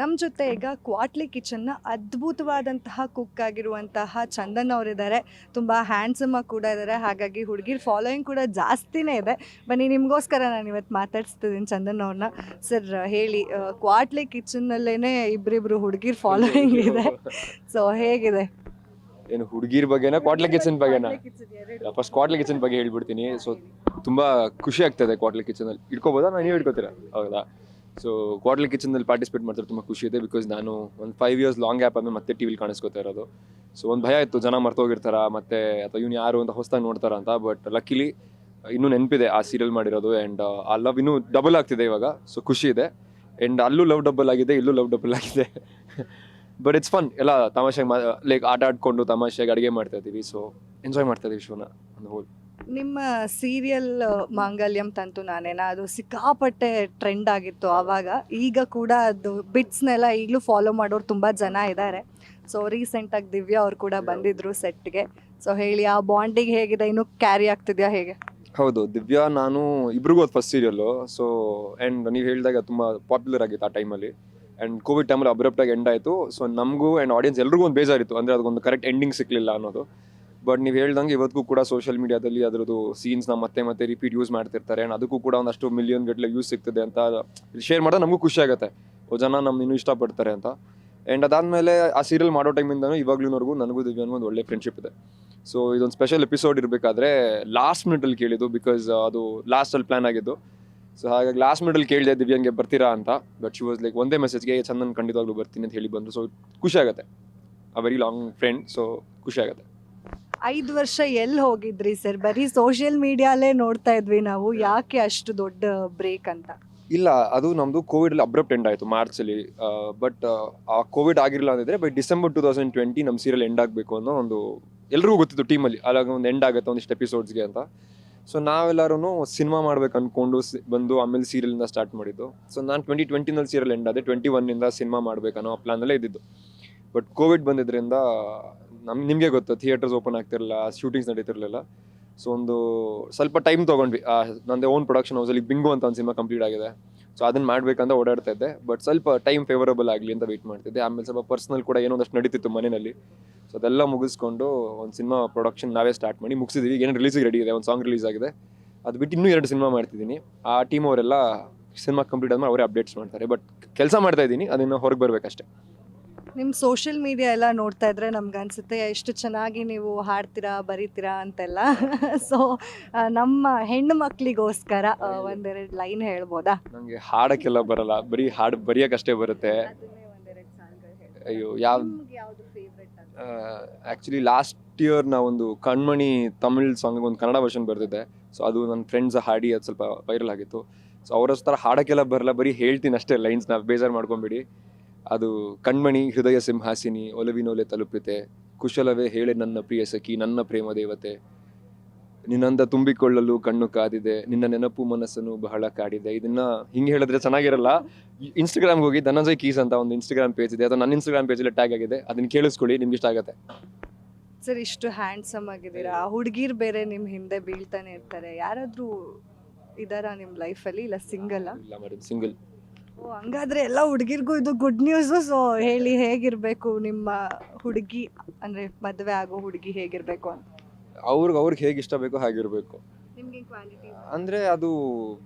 ನಮ್ಮ ಜೊತೆ ಈಗ ಕ್ವಾಟ್ಲಿ ಕಿಚನ್ನ ಅದ್ಭುತವಾದಂತಹ ಕುಕ್ ಆಗಿರುವಂತಹ ಚಂದನ್ ಅವರಿದ್ದಾರೆ. ತುಂಬ ಹ್ಯಾಂಡ್ಸಮ್ ಆಗಿ ಕೂಡ ಇದ್ದಾರೆ. ಹಾಗಾಗಿ ಹುಡುಗಿರ್ ಫಾಲೋಯಿಂಗ್ ಕೂಡ ಜಾಸ್ತಿನೇ ಇದೆ. ಬನ್ನಿ ನಿಮಗೋಸ್ಕರ ನಾನು ಇವತ್ತು ಮಾತಾಡ್ಸ್ತಿದ್ದೀನಿ ಚಂದನ್ ಅವ್ರನ್ನ. ಸರ್ ಹೇಳಿ, ಕ್ವಾಟ್ಲಿ ಕಿಚನ್ನಲ್ಲೇ ಇಬ್ಬರಿಬ್ರು ಹುಡುಗಿರ್ ಫಾಲೋಯಿಂಗ್ ಇದೆ. ಸೊ ಹೇಗಿದೆ? ಏನು ಹುಡುಗಿರ್ ಬಗ್ಗೆನಾ ಕ್ವಾಟ್ಲೆ ಕಿಚನ್ ಬಗ್ಗೆನಾ? ಫಸ್ಟ್ ಕ್ವಾಟ್ಲೆ ಕಿಚನ್ ಬಗ್ಗೆ ಹೇಳ್ಬಿಡ್ತೀನಿ. ಸೊ ತುಂಬಾ ಖುಷಿ ಆಗ್ತದೆ ಕ್ವಾಟ್ಲೆ ಕಿಚನ್ ಅಲ್ಲಿ ಇಟ್ಕೋಬೋದಾ, ನಾನು ನೀವು ಇಟ್ಕೋತೀರಾ? ಹೌದಾ? ಸೊ ಕ್ವಾಟ್ಲೆ ಕಿಚನ್ ಅಲ್ಲಿ ಪಾರ್ಟಿಸಿಪೇಟ್ ಮಾಡ್ತಾರೆ ತುಂಬಾ ಖುಷಿ ಇದೆ. ಬಿಕಾಸ್ ನಾನು ಒಂದು 5 years ಲಾಂಗ್ ಗ್ಯಾಪ್ ಆದ್ಮೇಲೆ ಮತ್ತೆ ಟಿವಿಲಿ ಕಾಣಿಸ್ಕೋತಾ ಇರೋದು. ಸೊ ಒಂದು ಭಯ ಇತ್ತು, ಜನ ಮರ್ತೋಗಿರ್ತಾರ ಮತ್ತೆ ಅಥವಾ ಇವ್ನು ಯಾರು ಅಂತ ಹೊಸದಾಗಿ ನೋಡ್ತಾರ ಅಂತ. ಬಟ್ ಲಕ್ಕಿಲಿ ಇನ್ನೂ ನೆನಪಿದೆ ಆ ಸೀರಿಯಲ್ ಮಾಡಿರೋದು. ಆ್ಯಂಡ್ ಆ ಲವ್ ಇನ್ನೂ ಡಬಲ್ ಆಗ್ತಿದೆ ಇವಾಗ. ಸೊ ಖುಷಿ ಇದೆ. ಆ್ಯಂಡ್ ಅಲ್ಲೂ ಲವ್ ಡಬಲ್ ಆಗಿದೆ, ಇಲ್ಲೂ ಲವ್ ಡಬಲ್ ಆಗಿದೆ. But it's fun. ಎಲ್ಲ ತಮಾಷೆಗೆ ಲೈಕ್ ಆಟ ಆಡ್ಕೊಂಡು ತಮಾಷೆಗೆ ಅಡುಗೆ ಮಾಡ್ತಾ ಇದ್ದೀವಿ. ಸೊ ಎಂಜಾಯ್ ಮಾಡ್ತಾ ಇದೀವಿ ಶೋನ ಒಂದು ಹೋಲ್. ನಿಮ್ಮ ಸೀರಿಯಲ್ ಮಾಂಗಲ್ಯಂ ತಂತು ನಾನೇನಾ ಅದು ಸಿಕ್ಕಾಪಟ್ಟೆ ಟ್ರೆಂಡ್ ಆಗಿತ್ತು ಆವಾಗ. ಈಗ ಕೂಡ ಅದು ಬಿಟ್ಸ್ನೆಲ್ಲ ಈಗಲೂ ಫಾಲೋ ಮಾಡೋರು ತುಂಬ ಜನ ಇದ್ದಾರೆ. ಸೊ ರೀಸೆಂಟಾಗಿ ದಿವ್ಯಾ ಅವ್ರು ಕೂಡ ಬಂದಿದ್ರು ಸೆಟ್ಗೆ. ಸೊ ಹೇಳಿ, ಆ ಬಾಂಡಿಗೆ ಹೇಗಿದೆ? ಇನ್ನೂ ಕ್ಯಾರಿ ಆಗ್ತಿದ್ಯಾ ಹೇಗೆ? ಹೌದು, ದಿವ್ಯಾ ನಾನು ಇಬ್ರಿಗೂ ಅದು ಫಸ್ಟ್ ಸೀರಿಯಲ್ಲು. ಸೊ ಆ್ಯಂಡ್ ನೀವು ಹೇಳಿದಾಗ ತುಂಬ ಪಾಪ್ಯುಲರ್ ಆಗಿತ್ತು ಆ ಟೈಮಲ್ಲಿ. ಆ್ಯಂಡ್ ಕೋವಿಡ್ ಟೈಮಲ್ಲಿ ಅಬ್ರಪ್ಟಾಗಿ ಎಂಡ್ ಆಯಿತು. ಸೊ ನಮಗೂ ಆ್ಯಂಡ್ ಆಡಿಯನ್ಸ್ ಎಲ್ರಿಗೂ ಒಂದು ಬೇಜಾರಿತ್ತು, ಅಂದರೆ ಅದಕ್ಕೊಂದು ಕರೆಕ್ಟ್ ಎಂಡಿಂಗ್ ಸಿಕ್ಕಲಿಲ್ಲ ಅನ್ನೋದು. ಬಟ್ ನೀವು ಹೇಳ್ದಂಗೆ ಇವತ್ತಿಗೂ ಕೂಡ ಸೋಷಿಯಲ್ ಮೀಡಿಯಾದಲ್ಲಿ ಅದರದ್ದು ಸೀನ್ಸ್ನ ಮತ್ತೆ ರಿಪೀಟ್ ಯೂಸ್ ಮಾಡ್ತಿರ್ತಾರೆ. ಆ್ಯಂಡ್ ಅದಕ್ಕೂ ಕೂಡ ಒಂದಷ್ಟು ಮಿಲಿಯನ್ ಗಟ್ಟಲೆ ಯೂಸ್ ಸಿಗ್ತದೆ ಅಂತ ಶೇರ್ ಮಾಡಿದ್ರೆ ನಮಗೂ ಖುಷಿ ಆಗುತ್ತೆ. ಜನ ನಮ್ಮ ಇನ್ನೂ ಇಷ್ಟಪಡ್ತಾರೆ ಅಂತ. ಆ್ಯಂಡ್ ಅದಾದಮೇಲೆ ಆ ಸೀರಿಯಲ್ ಮಾಡೋ ಟೈಮಿಂದನೂ ಇವಾಗ್ಲೂವರೆಗೂ ನನಗೂ ದಿವ್ಯಾನಿಗೂ ಒಂದು ಒಳ್ಳೆ ಫ್ರೆಂಡ್ಶಿಪ್ ಇದೆ. ಸೊ ಇದೊಂದು ಸ್ಪೆಷಲ್ ಎಪಿಸೋಡ್ ಇರಬೇಕಾದ್ರೆ ಲಾಸ್ಟ್ ಮಿನಿಟಲ್ಲಿ ಕೇಳಿದ್ದು, ಬಿಕಾಸ್ ಅದು ಲಾಸ್ಟಲ್ಲಿ ಪ್ಲ್ಯಾನ್ ಆಗಿದ್ದು. ಸೊ ಹಾಗಾಗಿ ಲಾಸ್ಟ್ ಮಿಡಲ್ ಕೇಳಿದೆ ದಿವ್ಯಾಂಗೆ ಬರ್ತೀರಾ ಅಂತ. ಬಟ್ ಶಿ ವಾಸ್ ಲೈಕ್ ಒಂದೇ ಮೆಸೇಜ್ಗೆ ಚಂದನ್ ಖಂಡಿತವಾಗ್ಲೂ ಬರ್ತೀನಿ ಅಂತ ಹೇಳಿ ಬಂದರು. ಸೊ ಖುಷಿ ಆಗುತ್ತೆ. A very long friend. So ಖುಷಿ ಆಗುತ್ತೆ. 5 ವರ್ಷ ಎಲ್ಲಿ ಹೋಗಿದ್ರಿ ಸರ್? ಬರೀ ಸೋಷಿಯಲ್ ಮೀಡಿಯಾಲೇ ನೋಡ್ತಾ ಇದ್ವಿ ನಾವು. ಯಾಕೆ ಅಷ್ಟು ದೊಡ್ಡ ಬ್ರೇಕ್ ಅಂತ? ಇಲ್ಲ, ಅದು ನಮ್ಮದು ಕೋವಿಡಲ್ಲಿ ಅಬ್ರಪ್ಟ್ ಎಂಡ್ ಆಯಿತು ಮಾರ್ಚಲ್ಲಿ. ಬಟ್ ಆ ಕೋವಿಡ್ ಆಗಿರಲಿಲ್ಲ ಅಂದಿದ್ರೆ ಬೈ ಡಿಸೆಂಬರ್ 2020 ನಮ್ಮ ಸೀರಿಯಲ್ ಎಂಡ್ ಆಗಬೇಕು ಅನ್ನೋ ಒಂದು ಎಲ್ರಿಗೂ ಗೊತ್ತಿತ್ತು ಟೀಮಲ್ಲಿ. ಅಲ್ಲಾಗ ಒಂದು ಎಂಡ್ ಆಗುತ್ತೆ ಒಂದಿಷ್ಟು ಎಪಿಸೋಡ್ಸ್ಗೆ ಅಂತ. ಸೊ ನಾವೆಲ್ಲರೂ ಸಿನಿಮಾ ಮಾಡ್ಬೇಕು ಅಂದ್ಕೊಂಡು ಬಂದು ಆಮೇಲೆ ಸೀರಿಯಲಿಂದ ಸ್ಟಾರ್ಟ್ ಮಾಡಿದ್ದು. ಸೊ ನಾನು 2020 ಸೀರಿಯಲ್ ಎಂಡ್ ಆದೆ. 21 ಸಿನಿಮಾ ಮಾಡಬೇಕನ್ನೋ ಆ ಪ್ಲಾನಲ್ಲೇ ಇದ್ದಿದ್ದು. ಬಟ್ ಕೋವಿಡ್ ಬಂದಿದ್ದರಿಂದ ನಿಮಗೆ ಗೊತ್ತು, ಥಿಯೇಟರ್ಸ್ ಓಪನ್ ಆಗ್ತಿರಲಿಲ್ಲ, ಶೂಟಿಂಗ್ಸ್ ನಡೀತಿರಲಿಲ್ಲ. ಸೊ ಒಂದು ಸ್ವಲ್ಪ ಟೈಮ್ ತೊಗೊಂಡ್ವಿ. ನಂದೇ ಓನ್ ಪ್ರೊಡಕ್ಷನ್ ಹೌಸಲ್ಲಿ ಬಿಂಗು ಅಂತ ಒಂದು ಸಿನಿಮಾ ಕಂಪ್ಲೀಟ್ ಆಗಿದೆ. ಸೊ ಅದನ್ನು ಮಾಡಬೇಕಂತ ಓಡಾಡ್ತಾ ಇದ್ದೆ. ಬಟ್ ಸ್ವಲ್ಪ ಟೈಮ್ ಫೇವರಬಲ್ ಆಗಲಿ ಅಂತ ವೆಯ್ಟ್ ಮಾಡ್ತಿದ್ದೆ. ಆಮೇಲೆ ಸ್ವಲ್ಪ ಪರ್ಸ್ನಲ್ ಕೂಡ ಏನೋ ಒಂದಷ್ಟು ನಡೀತಿತ್ತು ಮನೆಯಲ್ಲಿ. ಸೊ ಅದೆಲ್ಲ ಮುಗಿಸ್ಕೊಂಡು ಒಂದು ಸಿನಿಮಾ ಪ್ರೊಡಕ್ಷನ್ ನಾವೇ ಸ್ಟಾರ್ಟ್ ಮಾಡಿ ಮುಗಿಸಿದ್ವಿ. ಏನು ರಿಲೀಸಿಗೆ ರೆಡಿ ಇದೆ, ಒಂದು ಸಾಂಗ್ ರಿಲೀಸ್ ಆಗಿದೆ. ಅದು ಬಿಟ್ಟು ಇನ್ನೂ 2 ಸಿನಿಮಾ ಮಾಡ್ತಿದ್ದೀನಿ. ಆ ಟೀಮ್ ಅವರೆಲ್ಲ ಸಿನಿಮಾ ಕಂಪ್ಲೀಟ್ ಆದ್ಮೇಲೆ ಅವರೇ ಅಪ್ಡೇಟ್ಸ್ ಮಾಡ್ತಾರೆ. ಬಟ್ ಕೆಲಸ ಮಾಡ್ತಾ ಇದ್ದೀನಿ, ಅದನ್ನು ಹೊರಗೆ ಬರಬೇಕಷ್ಟೇ. ನಿಮ್ಮ ಸೋಷಿಯಲ್ ಮೀಡಿಯಾ ಎಲ್ಲ ನೋಡ್ತಾ ಇದ್ರೆ ನಮ್ಗೆ ಅನ್ಸುತ್ತೆ ಎಷ್ಟು ಚೆನ್ನಾಗಿ ನೀವು ಹಾಡ್ತೀರಾ, ಬರೀತೀರಾ ಅಂತೆಲ್ಲ. ಸೊ ನಮ್ಮ ಹೆಣ್ಣು ಮಕ್ಕಳಿಗೋಸ್ಕರ ಒಂದೆರಡು ಲೈನ್ ಹೇಳ್ಬೋದಾ? ನನಗೆ ಹಾಡೋಕ್ಕೆಲ್ಲ ಬರಲ್ಲ, ಬರೀ ಹಾಡು ಬರೆಯೋಕ್ಕಷ್ಟೇ ಬರುತ್ತೆ. ಅಯ್ಯೋ, ಯಾವ್ದು ಫೇವ್ರೆಟ್? ಆ್ಯಕ್ಚುಲಿ ಲಾಸ್ಟ್ ಇಯರ್ ನಾವೊಂದು ಕಣ್ಮಣಿ ತಮಿಳ್ ಸಾಂಗ್ ಒಂದು ಕನ್ನಡ ವರ್ಷನ್ ಬರೆದಿದ್ದೆ. ಸೊ ಅದು ನನ್ನ ಫ್ರೆಂಡ್ಸ್ ಹಾಡಿ ಅದು ಸ್ವಲ್ಪ ವೈರಲ್ ಆಗಿತ್ತು. ಸೊ ಅವರಸ್ತರ ಹಾಡೋಕ್ಕೆಲ್ಲ ಬರಲ್ಲ, ಬರೀ ಹೇಳ್ತೀನಿ ಅಷ್ಟೇ ಲೈನ್ಸ್ನ, ಬೇಜಾರು ಮಾಡ್ಕೊಂಬಿಡಿ. ಅದು ಕಣ್ಮಣಿ ಹೃದಯ ಸಿಂಹಾಸಿನಿ ಒಲವಿನೋಲೆ ತಲುಪಿತೆ, ಕುಶಲವೇ ಹೇಳೆ ನನ್ನ ಪ್ರಿಯ ಸಖಿ ನನ್ನ ಪ್ರೇಮ ದೇವತೆ, ನಿನ್ನಂದ ತುಂಬಿಕೊಳ್ಳಲು ಕಣ್ಣು ಕಾದಿದೆ, ನಿನ್ನ ನೆನಪು ಮನಸ್ಸನ್ನು ಬಹಳ ಕಾಡಿದೆ. ಇದನ್ನ ಹಿಂಗೆ ಹೇಳಿದ್ರೆ ಚೆನ್ನಾಗಿರಲ್ಲ. ಇನ್ಸ್ಟಾಗ್ರಾಮ್ಗೆ ಹೋಗಿ ಧನಂಜಯ್ ಕೀಸ್ ಅಂತ ಒಂದು ಇನ್ಸ್ಟಾಗ್ರಾಮ್ ಪೇಜ್ ಇದೆ, ಅದು ನನ್ನ ಇನ್ಸ್ಟಾಗ್ರಾಮ್ ಪೇಜಲ್ಲಿ ಟ್ಯಾಗ್ ಆಗಿದೆ. ಅದನ್ನ ಕೇಳಿಸ್ಕೊಳ್ಳಿ, ನಿಮ್ಗೆ ಇಷ್ಟ ಆಗುತ್ತೆ. ಸರ್, ಇಷ್ಟು ಹ್ಯಾಂಡ್ಸಮ್ ಆಗಿದ್ದೀರಾ, ಹುಡುಗಿರ್ ಬೇರೆ ನಿಮ್ಮ ಹಿಂದೆ ಬೀಳ್ತಾನೆ ಇರ್ತಾರೆ. ಯಾರಾದರೂ ಇದಾರಾ ನಿಮ್ಮ ಲೈಫಲ್ಲಿ, ಇಲ್ಲ ಸಿಂಗಲ್? ಇಲ್ಲ ಮೇಡಮ್, ಸಿಂಗಲ್. ಓ, ಹಂಗಾದ್ರೆ ಎಲ್ಲ ಹುಡುಗಿರ್ಗೂ ಇದು ಗುಡ್ ನ್ಯೂಸು. ಸೊ ಹೇಳಿ, ಹೇಗಿರಬೇಕು ನಿಮ್ಮ ಹುಡುಗಿ, ಅಂದರೆ ಮದುವೆ ಆಗೋ ಹುಡುಗಿ ಹೇಗಿರಬೇಕು ಅಂತ? ಅವ್ರಿಗೆ ಹೇಗೆ ಇಷ್ಟ ಬೇಕೋ ಹಾಗಿರ್ಬೇಕು. ನಿಮಗೆ ಕ್ವಾಲಿಟಿ ಅಂದರೆ ಅದು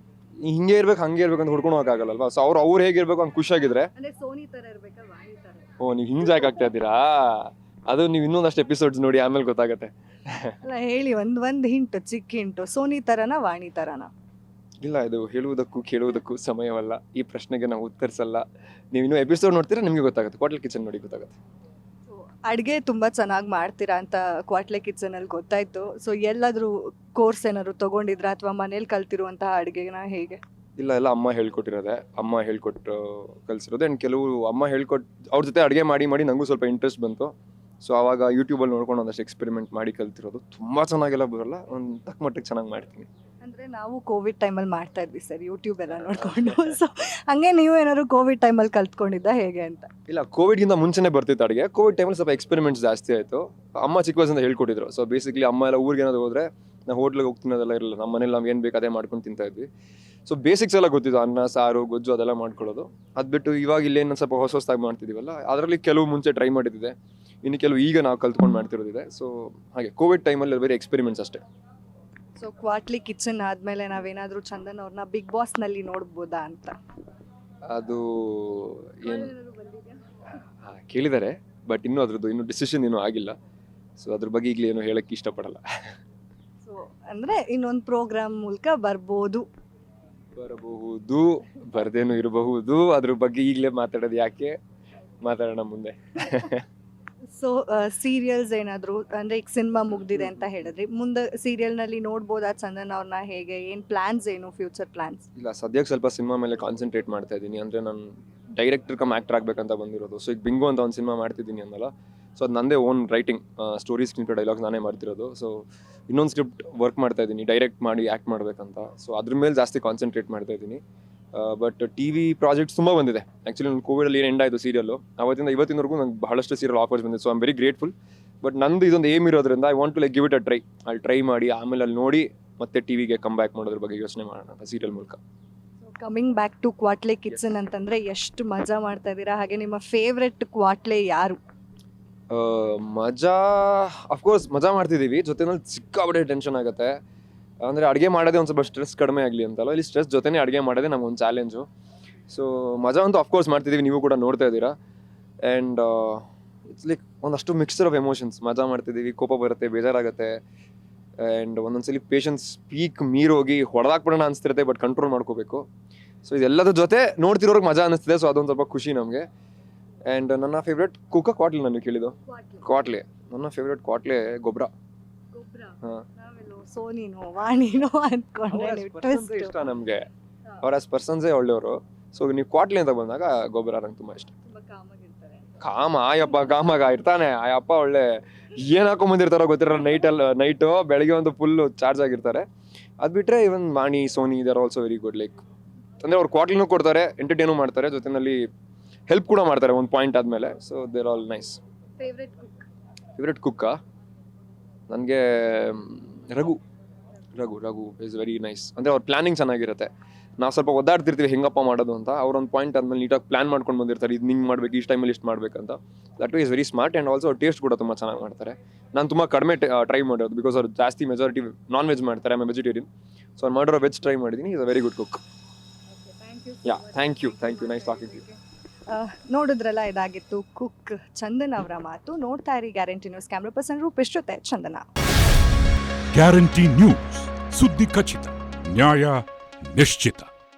ಹಿಂಗೆ ಇರ್ಬೇಕು ಹಂಗೆ ಇರ್ಬೇಕು ಅಂತ ಹುಡ್ಕೊಂಡು ಹೋಗೋಕ್ಕಾಗಲ್ಲಲ್ವಾ. ಸೊ ಅವ್ರು ಹೇಗಿರ್ಬೇಕು ಅಂತ ಖುಷಿಯಾಗಿದ್ರೆ. ಅಂದರೆ ಸೋನಿ ಥರ ಇರಬೇಕಾ, ವಾಣಿ ಥರ? ಓ, ನೀವು ಹಿಂಗೆ ಜಾಕ್ ಆಗ್ತಾ ಇದ್ದೀರಾ? ಅದು ನೀವು ಇನ್ನೊಂದಷ್ಟು ಎಪಿಸೋಡ್ಸ್ ನೋಡಿ ಆಮೇಲೆ ಗೊತ್ತಾಗುತ್ತೆ. ಅಲ್ಲ ಹೇಳಿ, ಒಂದು ಹಿಂಟು, ಚಿಕ್ಕ ಹಿಂಟು. ಸೋನಿ ಥರನಾ, ವಾಣಿ ಥರನಾ? ಇಲ್ಲ, ಇದು ಹೇಳುವುದಕ್ಕೂ ಕೇಳುವುದಕ್ಕೂ ಸಮಯವಲ್ಲ. ಈ ಪ್ರಶ್ನೆಗೆ ನಾವು ಉತ್ತರಿಸಲ್ಲ. ನೀವು ಇನ್ನೂ ಎಪಿಸೋಡ್ ನೋಡ್ತೀರಾ, ನಿಮಗೆ ಗೊತ್ತಾಗುತ್ತೆ. ಕ್ವಾಟ್ಲೆ ಕಿಚನ್ ನೋಡಿ ಗೊತ್ತಾಗುತ್ತೆ. ಅಡುಗೆ ತುಂಬ ಚೆನ್ನಾಗಿ ಮಾಡ್ತೀರಾ ಅಂತ ಕ್ವಾಟ್ಲೆ ಕಿಚನಲ್ಲಿ ಗೊತ್ತಾಯಿತು. ಸೊ ಎಲ್ಲಾದರೂ ಕೋರ್ಸ್ ಏನಾದ್ರು ತೊಗೊಂಡಿದ್ರಾ ಅಥವಾ ಮನೇಲಿ ಕಲ್ತಿರುವಂತಹ ಅಡುಗೆನ ಹೇಗೆ? ಇಲ್ಲ, ಎಲ್ಲ ಅಮ್ಮ ಹೇಳ್ಕೊಟ್ಟಿರೋದೆ. ಅಮ್ಮ ಹೇಳ್ಕೊಟ್ಟು ಕಲಿಸಿರೋದೆ. ಆ್ಯಂಡ್ ಕೆಲವು ಅಮ್ಮ ಅವ್ರ ಜೊತೆ ಅಡುಗೆ ಮಾಡಿ ನನಗೂ ಸ್ವಲ್ಪ ಇಂಟ್ರೆಸ್ಟ್ ಬಂತು. ಸೊ ಆವಾಗ ಯೂಟ್ಯೂಬಲ್ಲಿ ನೋಡ್ಕೊಂಡು ಒಂದಷ್ಟು ಎಕ್ಸ್ಪೆರಿಮೆಂಟ್ ಮಾಡಿ ಕಲ್ತಿರೋದು. ತುಂಬ ಚೆನ್ನಾಗೆಲ್ಲ ಬರೋಲ್ಲ, ಒಂದು ತಕ್ಕ ಮಟ್ಟಿಗೆ ಚೆನ್ನಾಗಿ ಮಾಡ್ತೀನಿ. ಅಂದರೆ ನಾವು ಕೋವಿಡ್ ಟೈಮಲ್ಲಿ ಮಾಡ್ತಾ ಇದ್ವಿ ಸರ್, ಯೂಟ್ಯೂಬ್ ಎಲ್ಲ ನೋಡಿಕೊಂಡು. ಸೊ ಹಂಗೆ ನೀವು ಏನಾದ್ರು ಕೋವಿಡ್ ಟೈಮಲ್ಲಿ ಕಲ್ತ್ಕೊಂಡಿದ್ದ ಹೇಗೆ ಅಂತ? ಇಲ್ಲ, ಕೋವಿಡ್ಗಿಂತ ಮುಂಚೆನೇ ಬರ್ತಿತ್ತು ಅಡುಗೆ. ಕೋವಿಡ್ ಟೈಮಲ್ಲಿ ಸ್ವಲ್ಪ ಎಕ್ಸ್ಪೆರಿಮೆಂಟ್ಸ್ ಜಾಸ್ತಿ ಆಯಿತು. ಅಮ್ಮ ಚಿಕ್ಕ ವಯಸ್ಸಿಂದ ಹೇಳ್ಕೊಟ್ಟಿದ್ರು. ಸೊ ಬೇಸಿಕ್ಲಿ ಅಮ್ಮ ಎಲ್ಲ ಊರಿಗೆ ಏನಾದ್ರು ಹೋದರೆ ನಾವು ಹೋಟ್ಲಿಗೆ ಹೋಗ್ತಿನೋದೆಲ್ಲ ಇರಲಿಲ್ಲ. ನಮ್ಮ ಮನೇಲಿ ನಾವು ಏನು ಬೇಕು ಅದೇ ಮಾಡ್ಕೊಂಡು ತಿಂತಾ ಇದ್ವಿ. ಸೊ ಬೇಸಿಕ್ಸ್ ಎಲ್ಲ ಗೊತ್ತಿದ್ದು, ಅನ್ನ ಸಾರು ಗೊಜ್ಜು ಅದೆಲ್ಲ ಮಾಡ್ಕೊಳ್ಳೋದು. ಅದು ಬಿಟ್ಟು ಇವಾಗ ಇಲ್ಲೇನು ಸ್ವಲ್ಪ ಹೊಸದಾಗಿ ಮಾಡ್ತಿದ್ದೀವಲ್ಲ, ಅದರಲ್ಲಿ ಕೆಲವು ಮುಂಚೆ ಟ್ರೈ ಮಾಡಿದ್ದಿದೆ, ಇನ್ನು ಕೆಲವು ಈಗ ನಾವು ಕಲ್ತ್ಕೊಂಡು ಮಾಡ್ತಿರೋದಿದೆ. ಸೊ ಹಾಗೆ ಕೋವಿಡ್ ಟೈಮಲ್ಲಿ ಬರೀ ಎಕ್ಸ್ಪೆರಿಮೆಂಟ್ಸ್ ಅಷ್ಟೇ. ಸೊ ಕ್ವಾಟ್ಲಿ ಕಿಚನ್ ಆದಮೇಲೆ ನಾವೇನಾದರೂ ಚಂದನ್ ಅವ್ರನ್ನ ಬಿಗ್ ಬಾಸ್ನಲ್ಲಿ ನೋಡ್ಬೋದಾ ಅಂತ? ಅದು ಏನು ಕೇಳಿದ್ದಾರೆ, ಬಟ್ ಇನ್ನೂ ಇನ್ನೂ ಡಿಸಿಷನ್ ಏನೂ ಆಗಿಲ್ಲ. ಸೊ ಅದ್ರ ಬಗ್ಗೆ ಈಗಲೇ ಏನು ಹೇಳಕ್ಕೆ ಇಷ್ಟಪಡಲ್ಲ. ಸೊ ಅಂದರೆ ಇನ್ನೊಂದು ಪ್ರೋಗ್ರಾಮ್ ಮೂಲಕ ಬರಬಹುದು, ಬರ್ದೇನು ಇರಬಹುದು. ಅದ್ರ ಬಗ್ಗೆ ಈಗಲೇ ಮಾತಾಡೋದು ಯಾಕೆ, ಮಾತಾಡೋಣ ಮುಂದೆ. ಸೊ ಸೀರಿಯಲ್ಸ್ ಏನಾದರೂ ಅಂದರೆ ಈಗ ಸಿನಿಮಾ ಮುಗ್ದಿದೆ ಅಂತ ಹೇಳಿದ್ರಿ, ಮುಂದೆ ಸೀರಿಯಲ್ನಲ್ಲಿ ನೋಡ್ಬೋದಾ ಚಂದನ್ ಅವ್ರನ್ನ? ಹೇಗೆ, ಏನು ಪ್ಲ್ಯಾನ್ಸ್, ಏನು ಫ್ಯೂಚರ್ ಪ್ಲ್ಯಾನ್ಸ್? ಇಲ್ಲ, ಸದ್ಯಕ್ಕೆ ಸ್ವಲ್ಪ ಸಿನಿಮಾ ಮೇಲೆ ಕಾನ್ಸಂಟ್ರೇಟ್ ಮಾಡ್ತಾ ಇದ್ದೀನಿ. ಅಂದರೆ ನಾನು ಡೈರೆಕ್ಟರ್ ಕಮ್ ಆ್ಯಕ್ಟರ್ ಆಗಬೇಕಂತ ಬಂದಿರೋದು. ಸೊ ಈಗ ಬಿಂಗು ಅಂತ ಒಂದು ಸಿನಿಮಾ ಮಾಡ್ತಿದ್ದೀನಿ ಅನ್ನಲ್ಲ, ಸೊ ಅದು ನಂದೇ own writing, story, script, dialogues ನಾನೇ ಮಾಡ್ತಿರೋದು. ಸೊ ಇನ್ನೊಂದು ಸ್ಕ್ರಿಪ್ಟ್ ವರ್ಕ್ ಮಾಡ್ತಾ ಇದ್ದೀನಿ, ಡೈರೆಕ್ಟ್ ಮಾಡಿ ಆ್ಯಕ್ಟ್ ಮಾಡಬೇಕಂತ. ಸೊ ಅದ್ರ ಮೇಲೆ ಜಾಸ್ತಿ ಕಾನ್ಸಂಟ್ರೇಟ್ ಮಾಡ್ತಾ ಇದ್ದೀನಿ. ಬಟ್ ಟಿ ವಿ ಪ್ರಾಜೆಕ್ಟ್ಸ್ ತುಂಬ ಬಂದಿದೆ. ಆ್ಯಕ್ಚುಲಿ ನಾನು ಕೋವಿಡಲ್ಲಿ ಏನು ಎಂಡ್ ಆಯಿತು ಸೀರಿಯಲ್ಲು, ಅವತ್ತಿಂದ ಇವತ್ತಿನವರೆಗೂ ನಂಗೆ ಬಹಳಷ್ಟು ಸೀರಿಯಲ್ ಆಫರ್ಸ್ ಬಂದಿದೆ. So I am very grateful. But ನಂದು ಇದೊಂದು ಏಮ್ ಇರೋದ್ರಿಂದ I want to give it a try. ಅಲ್ಲಿ ಟ್ರೈ ಮಾಡಿ ಆಮೇಲೆ ಅಲ್ಲಿ ನೋಡಿ ಮತ್ತೆ ಟಿವಿಗೆ ಕಮ್ ಬ್ಯಾಕ್ ಮಾಡೋದ್ರ ಬಗ್ಗೆ ಯೋಚನೆ ಮಾಡೋಣ ಅಂತ ಸೀರಿಯಲ್ ಮೂಲಕ. ಕಮಿಂಗ್ ಬ್ಯಾಕ್ ಟು ಕ್ವಾಟ್ಲೆ ಕಿಚನ್ ಅಂತಂದರೆ ಎಷ್ಟು ಮಜಾ ಮಾಡ್ತಾ ಇದ್ದೀರಾ, ಹಾಗೆ ನಿಮ್ಮ ಫೇವ್ರೆಟ್ ಕ್ವಾಟ್ಲೆ ಯಾರು? ಮಜಾ ಅಫ್ಕೋರ್ಸ್ ಮಜಾ ಮಾಡ್ತಿದ್ದೀವಿ, ಜೊತೆನಲ್ಲಿ ಸಿಕ್ಕಾಬಿಟ್ಟೆ ಟೆನ್ಷನ್ ಆಗುತ್ತೆ. ಅಂದರೆ ಅಡುಗೆ ಮಾಡೋದೇ ಒಂದು ಸ್ವಲ್ಪ ಸ್ಟ್ರೆಸ್ ಕಡಿಮೆ ಆಗಲಿ ಅಂತಲ್ಲ, ಇಲ್ಲಿ ಸ್ಟ್ರೆಸ್ ಜೊತೆನೇ ಅಡುಗೆ ಮಾಡೋದೇ ನಮಗೊಂದು ಚಾಲೆಂಜು. ಸೊ ಮಜಾ ಅಂತೂ ಅಫ್ಕೋರ್ಸ್ ಮಾಡ್ತಿದ್ದೀವಿ, ನೀವು ಕೂಡ ನೋಡ್ತಾ ಇದ್ದೀರಾ. ಆ್ಯಂಡ್ ಇಟ್ಸ್ ಲೈಕ್ ಒಂದಷ್ಟು ಮಿಕ್ಸ್ಚರ್ ಆಫ್ ಎಮೋಷನ್ಸ್. ಮಜಾ ಮಾಡ್ತಿದ್ದೀವಿ, ಕೋಪ ಬರುತ್ತೆ, ಬೇಜಾರಾಗುತ್ತೆ, ಆ್ಯಂಡ್ ಒಂದೊಂದ್ಸಲಿ ಪೇಷನ್ಸ್ ಪೀಕ್ ಮೀರೋಗಿ ಹೊಡೆದಾಕ್ಬಿಡೋಣ ಅನಿಸ್ತಿರುತ್ತೆ, ಬಟ್ ಕಂಟ್ರೋಲ್ ಮಾಡ್ಕೋಬೇಕು. ಸೊ ಇದೆಲ್ಲದ್ರ ಜೊತೆ ನೋಡ್ತಿರೋರ್ಗೆ ಮಜಾ ಅನ್ನಿಸ್ತಿದೆ. ಸೊ ಅದೊಂದು ಸ್ವಲ್ಪ ಖುಷಿ ನಮಗೆ. ಆ್ಯಂಡ್ ನನ್ನ ಫೇವ್ರೆಟ್ ಕುಕ್ಕ ಕ್ವಾಟ್ಲಿ, ನಾನು ಕೇಳಿದ್ದು ಕ್ವಾಟ್ಲೆ. ನನ್ನ ಫೇವ್ರೆಟ್ ಕ್ವಾಟ್ಲೆ ಗೊಬ್ಬರ. ಹಾಂ, ಸೋನಿನೋ ವಾಣಿನೋ ಅಂದ್ಕೊಂಡೆ. ಇಷ್ಟ ನಮಗೆ, ಅವ್ರ ಆಸ್ ಪರ್ಸನ್ಸೇ ಒಳ್ಳೆಯವರು. ಸೊ ನೀವು ಕ್ವಾಟ್ಲಿ ಅಂತ ಬಂದಾಗ ಗೊಬ್ಬರ ನಂಗೆ ತುಂಬ ಇಷ್ಟ. ಕಾಮ ಕಾಮಾಗ ಇರ್ತಾನೆ ಆಯಪ್ಪ, ಒಳ್ಳೆ ಏನು ಹಾಕೊಂಬಂದಿರ್ತಾರೋ ಗೊತ್ತಿರೋ. ನೈಟು ಬೆಳಗ್ಗೆ ಒಂದು ಫುಲ್ಲು ಚಾರ್ಜ್ ಆಗಿರ್ತಾರೆ. ಅದು ಬಿಟ್ಟರೆ even Vani, Soni, they are also very good. Like ಅಂದರೆ ಅವ್ರು ಕ್ವಾಟ್ಲಿನೂ ಕೊಡ್ತಾರೆ, ಎಂಟರ್ಟೈನು ಮಾಡ್ತಾರೆ, ಜೊತೆಯಲ್ಲಿ ಹೆಲ್ಪ್ ಕೂಡ ಮಾಡ್ತಾರೆ ಒಂದು ಪಾಯಿಂಟ್ ಆದಮೇಲೆ. So there all nice. Favourite ಕುಕ್ಕಾ ನನಗೆ ರಘು ಇಸ್ ವೆರಿ ನೈಸ್. ಅಂದರೆ ಅವ್ರ ಪ್ಲ್ಯಾನಿಂಗ್ ಚೆನ್ನಾಗಿರುತ್ತೆ. ನಾವು ಸ್ವಲ್ಪ ಒದ್ದಾಡ್ತಿರ್ತೀವಿ ಹೆಂಗಪ್ಪ ಮಾಡೋದು ಅಂತ, ಅವ್ರೊಂದು ಪಾಯಿಂಟ್ ಆದಮೇಲೆ ನೀಟಾಗಿ ಪ್ಲ್ಯಾನ್ ಮಾಡ್ಕೊಂಡು ಬಂದಿರ್ತಾರೆ, ಇದು ಹಿಂಗೆ ಮಾಡಬೇಕು, ಈ ಟೈಮಲ್ಲಿ ಇಷ್ಟು ಮಾಡಬೇಕಂತ. That is very smart. And also taste ಕೂಡ ತುಂಬ ಚೆನ್ನಾಗಿ ಮಾಡ್ತಾರೆ. ನಾನು ತುಂಬ ಕಡಿಮೆ ಟ್ರೈ ಮಾಡೋದು, ಬಿಕಾಸ್ ಅವ್ರು ಜಾಸ್ತಿ ಮೆಜಾರಿಟಿ ನಾನ್ ವೆಜ್ ಮಾಡ್ತಾರೆ, ಆಮೇಲೆ ವೆಜಿಟೇರಿಯನ್. ಸೊ ಅವ್ರು ಮಾಡಿರೋ ವೆಜ್ ಟ್ರೈ ಮಾಡಿದ್ದೀನಿ. Is a very good cook. Yeah, thank you. Nice talking to you. ನೋಡಿದ್ರಲ್ಲ, ಇದಾಗಿತ್ತು ಕುಕ್ ಚಂದನ್ ಅವರ ಮಾತು. ನೋಡ್ತಾ ಇರಿ guarantee news. Camera person Rupesh ಜೊತೆ ಚಂದನ. ಗ್ಯಾರಂಟಿ ನ್ಯೂಸ್, ಸುದ್ದಿ ಖಚಿತ, ನ್ಯಾಯ ನಿಶ್ಚಿತ.